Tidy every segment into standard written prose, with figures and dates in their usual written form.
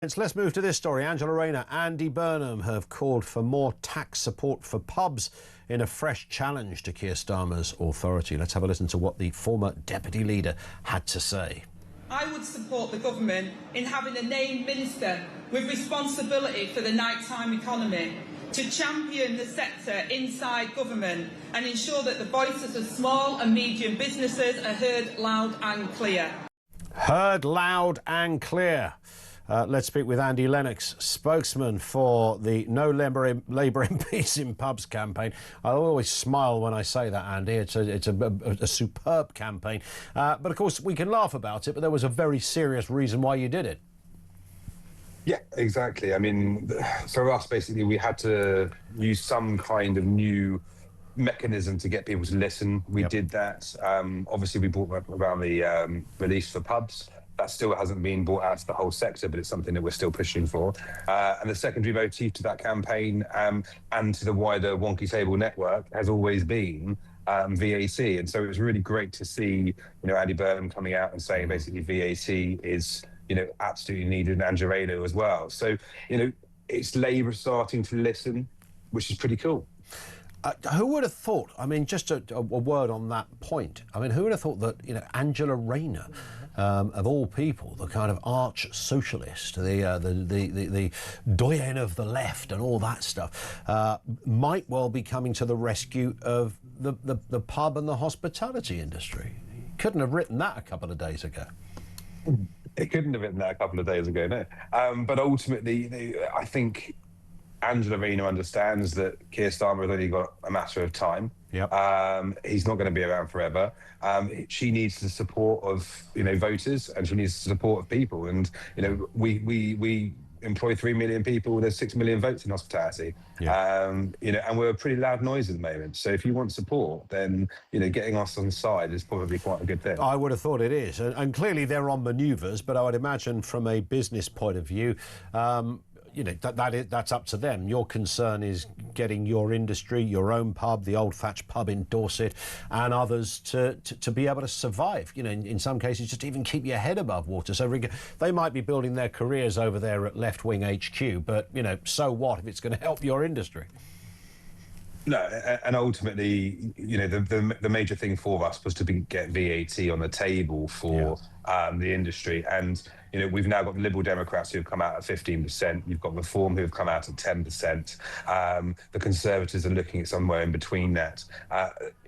Let's move to this story. Angela Rayner, Andy Burnham have called for more tax support for pubs in a fresh challenge to Keir Starmer's authority. Let's have a listen to what the former deputy leader had to say. I would support the government in having a named minister with responsibility for the nighttime economy to champion the sector inside government and ensure that the voices of small and medium businesses are heard loud and clear. Heard loud and clear. Let's speak with Andy Lennox, spokesman for the No Labour MPs in Pubs campaign. I always smile when I say that, Andy. It's a superb campaign. But, of course, we can laugh about it, but there was a very serious reason why you did it. Yeah, exactly. I mean, for us, basically, we had to use some kind of new mechanism to get people to listen. We did that. Obviously, we brought up around the release for pubs. That still hasn't been brought out to the whole sector, but it's something that we're still pushing for. And the secondary motif to that campaign and to the wider Wonky Table network has always been VAT. And so it was really great to see, Andy Burnham coming out and saying basically VAT is, absolutely needed, and Angela Rayner as well. So, it's Labour starting to listen, which is pretty cool. Who would have thought, I mean, just a word on that point, I mean, who would have thought that, Angela Rayner, of all people, the kind of arch socialist, the doyen of the left and all that stuff, might well be coming to the rescue of the pub and the hospitality industry? Couldn't have written that a couple of days ago. It couldn't have written that a couple of days ago, no. But ultimately, I think Angela Rayner understands that Keir Starmer has only got a matter of time. Yep. He's not going to be around forever. She needs the support of voters, and she needs the support of people. And we employ 3 million people. There's 6 million votes in hospitality. Yeah. And we're a pretty loud noise at the moment. So if you want support, then getting us on side is probably quite a good thing. I would have thought it is, and clearly they're on manoeuvres. But I would imagine from a business point of view, that's up to them. Your concern is getting your industry, your own pub, the Old Thatch pub in Dorset, and others to be able to survive. In some cases, just even keep your head above water. So they might be building their careers over there at Left Wing HQ, but so what if it's going to help your industry? No, and ultimately, the major thing for us was to get VAT on the table for the industry. And, we've now got the Liberal Democrats who have come out at 15%. You've got Reform who have come out at 10%. The Conservatives are looking at somewhere in between that.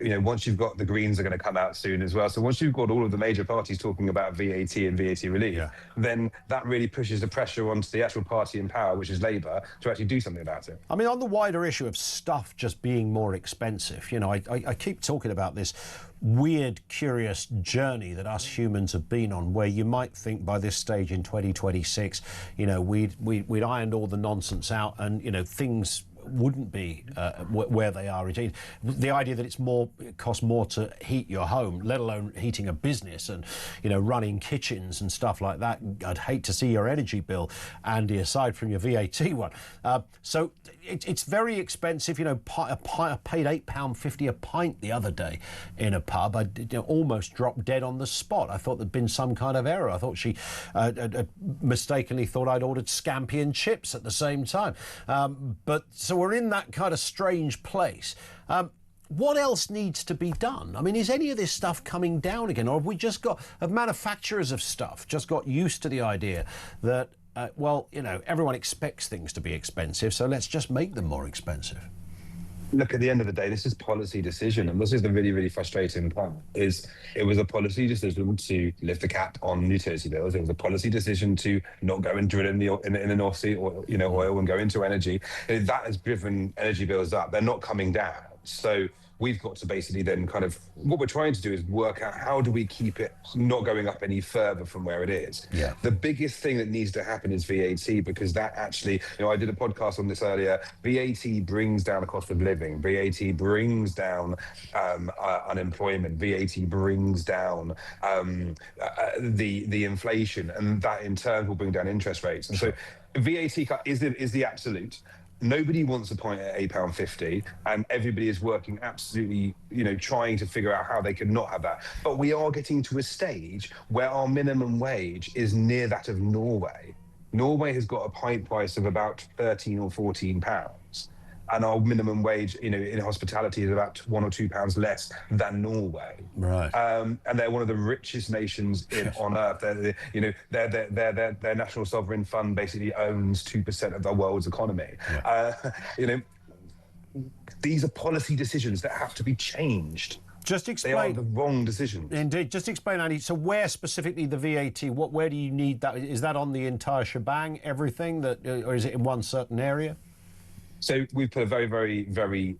Once you've got the Greens are going to come out soon as well. So once you've got all of the major parties talking about VAT and VAT relief, then that really pushes the pressure onto the actual party in power, which is Labour, to actually do something about it. I mean, on the wider issue of stuff just being more expensive, I keep talking about this weird, curious journey that us humans have been on, where you might think by this stage in 2026, we'd ironed all the nonsense out and, things wouldn't be where they are. The idea that it costs more to heat your home, let alone heating a business and running kitchens and stuff like that. I'd hate to see your energy bill, Andy, aside from your VAT one. So it's very expensive. I paid £8.50 a pint the other day in a pub. I almost dropped dead on the spot. I thought there'd been some kind of error. I thought she mistakenly thought I'd ordered scampi and chips at the same time. So we're in that kind of strange place. What else needs to be done? I mean, is any of this stuff coming down again? Or have manufacturers of stuff just got used to the idea that, everyone expects things to be expensive, so let's just make them more expensive? Look, at the end of the day, this is policy decision, and this is the really, really frustrating part. It was a policy decision to lift the cap on utility bills. It was a policy decision to not go and drill in the North Sea or oil and go into energy. And that has driven energy bills up. They're not coming down. So we've got to basically then what we're trying to do is work out how do we keep it not going up any further from where it is. Yeah. The biggest thing that needs to happen is VAT, because that actually, I did a podcast on this earlier, VAT brings down the cost of living, VAT brings down unemployment, VAT brings down the inflation, and that in turn will bring down interest rates. And so VAT cut is the absolute. Nobody wants a pint at £8.50, and everybody is working absolutely, trying to figure out how they can not have that. But we are getting to a stage where our minimum wage is near that of Norway. Norway has got a pint price of about 13 or 14 pounds. And our minimum wage, in hospitality is about £1 or £2 less than Norway. Right. And they're one of the richest nations on earth. Their national sovereign fund basically owns 2% of the world's economy. Yeah. These are policy decisions that have to be changed. Just explain. They are the wrong decisions. Indeed. Just explain, Andy. So where specifically the VAT? Where do you need that? Is that on the entire shebang, everything, or is it in one certain area? So we put a very, very, very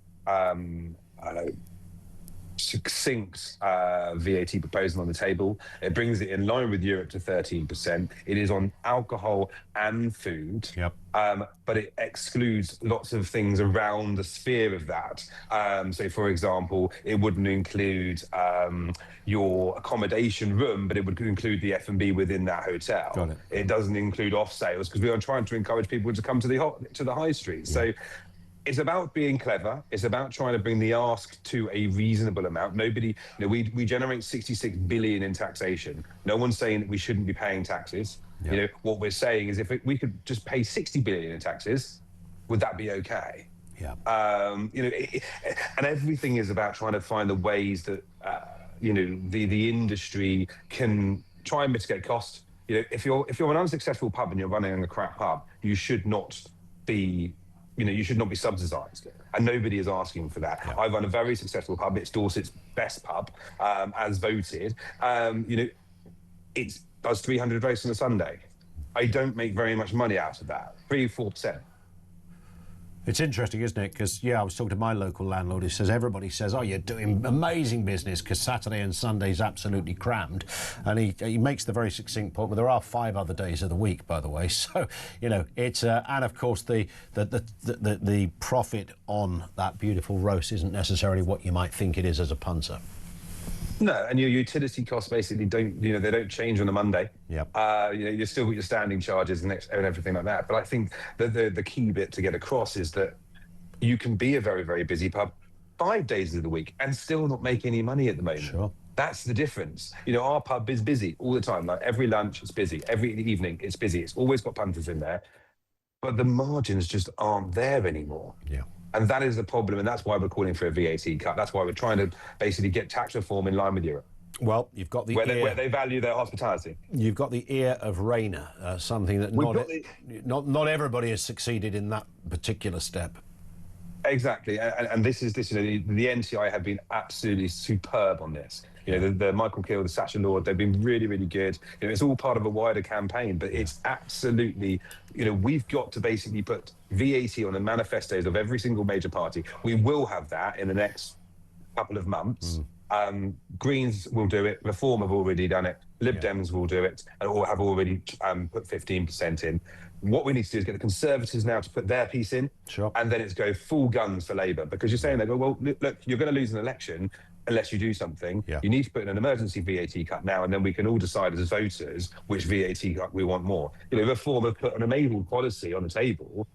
succinct VAT proposal on the table. It brings it in line with Europe to 13%. It is on alcohol and food, but it excludes lots of things around the sphere of that. So, for example, it wouldn't include your accommodation room, but it would include the F&B within that hotel. Got it. It doesn't include off sales because we are trying to encourage people to come to the high street. So it's about being clever. It's about trying to bring the ask to a reasonable amount. Nobody, we generate 66 billion in taxation. No one's saying that we shouldn't be paying taxes. What we're saying is if we could just pay 60 billion in taxes, would that be okay? Yeah. And everything is about trying to find the ways that, the industry can try and mitigate cost. If you're an unsuccessful pub and you're running a crap pub, you should not be subsidised, and nobody is asking for that. I run a very successful pub. It's Dorset's best pub, as voted. It does 300 races on a Sunday. I don't make very much money out of that, 3-4%. It's interesting, isn't it? Because, I was talking to my local landlord. He says, everybody says, oh, you're doing amazing business because Saturday and Sunday's absolutely crammed. And he makes the very succinct point, but there are 5 other days of the week, by the way. So, it's, and of course, the profit on that beautiful roast isn't necessarily what you might think it is as a punter. No, and your utility costs basically don't, they don't change on a Monday. You still got your standing charges and everything like that. But I think that the key bit to get across is that you can be a very, very busy pub 5 days of the week and still not make any money at the moment. Sure. That's the difference. Our pub is busy all the time. Like every lunch, it's busy. Every evening, it's busy. It's always got punters in there. But the margins just aren't there anymore. Yeah. And that is the problem, and that's why we're calling for a VAT cut. That's why we're trying to basically get tax reform in line with Europe. Well, you've got the where they value their hospitality. You've got the ear of Rayner, something that not everybody has succeeded in that particular step. Exactly, and this is the NTI have been absolutely superb on this. The Michael Kill, the Sacha Lord, they've been really, really good. It's all part of a wider campaign, but it's absolutely, we've got to basically put VAT on the manifestos of every single major party. We will have that in the next couple of months. Greens will do it. Reform have already done it. Lib Dems will do it, and have already put 15% in. What we need to do is get the Conservatives now to put their piece in, and then it's go full guns for Labour, because you're saying they go, well, look, you're going to lose an election unless you do something. You need to put in an emergency VAT cut now, and then we can all decide as voters which VAT cut we want more. Reform have put an amazing policy on the table.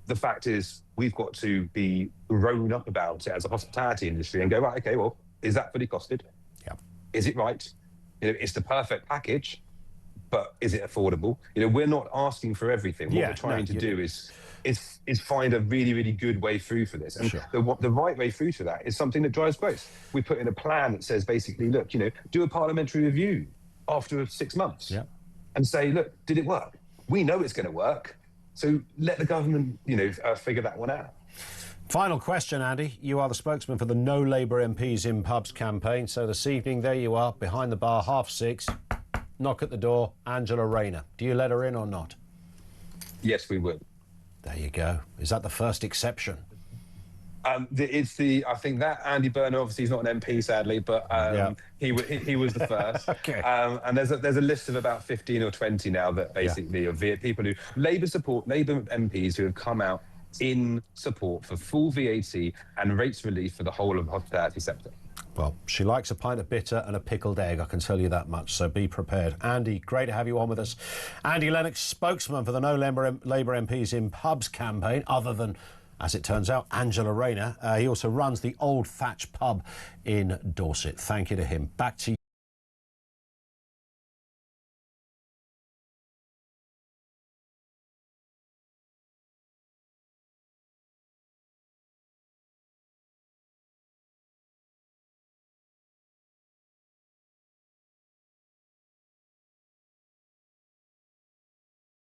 The fact is, we've got to be grown up about it as a hospitality industry and go, right, okay, well, is that fully costed? Is it right? It's the perfect package, but is it affordable? We're not asking for everything. What we're trying to do is find a really, really good way through for this. And the right way through to that is something that drives growth. We put in a plan that says basically, look, do a parliamentary review after 6 months and say, look, did it work? We know it's going to work. So let the government, figure that one out. Final question, Andy. You are the spokesman for the No Labour MPs in Pubs campaign. So this evening, there you are, behind the bar, 6:30. Knock at the door, Angela Rayner. Do you let her in or not? Yes, we would. There you go. Is that the first exception? I think that Andy Burnham, obviously he's not an MP, sadly, but he was the first. And there's a list of about 15 or 20 now that basically are people who Labour MPs who have come out in support for full VAT and rates relief for the whole of the hospitality sector. Well, she likes a pint of bitter and a pickled egg, I can tell you that much, so be prepared. Andy, great to have you on with us. Andy Lennox, spokesman for the No Labour MPs in Pubs campaign, other than, as it turns out, Angela Rayner. He also runs the Old Thatch pub in Dorset. Thank you to him. Back to you.